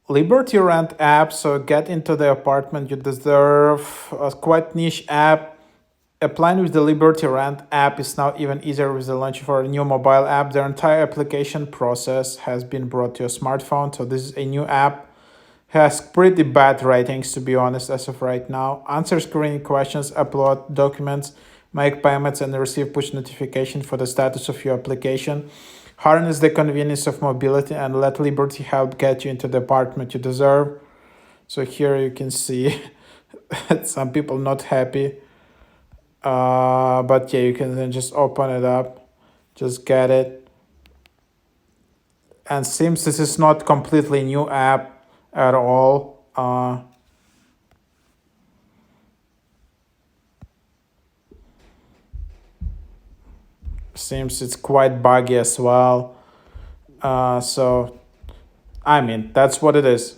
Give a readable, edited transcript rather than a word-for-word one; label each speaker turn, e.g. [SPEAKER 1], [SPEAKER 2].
[SPEAKER 1] Liberty Rent app. So get into the apartment you deserve. A quite niche app. Applying with the Liberty Rent app is now even easier with the launch for a new mobile app. Their entire application process has been brought to your smartphone. So this is a new app. Has pretty bad ratings, to be honest, as of right now. Answer screening questions, upload documents, make payments, and receive push notification for the status of your application. Harness the convenience of mobility and let Liberty help get you into the apartment you deserve. So here you can see some people not happy. But yeah, you can then just open it up, just get it. And seems this is not completely new app at all. Seems it's quite buggy as well. So I mean, that's what it is.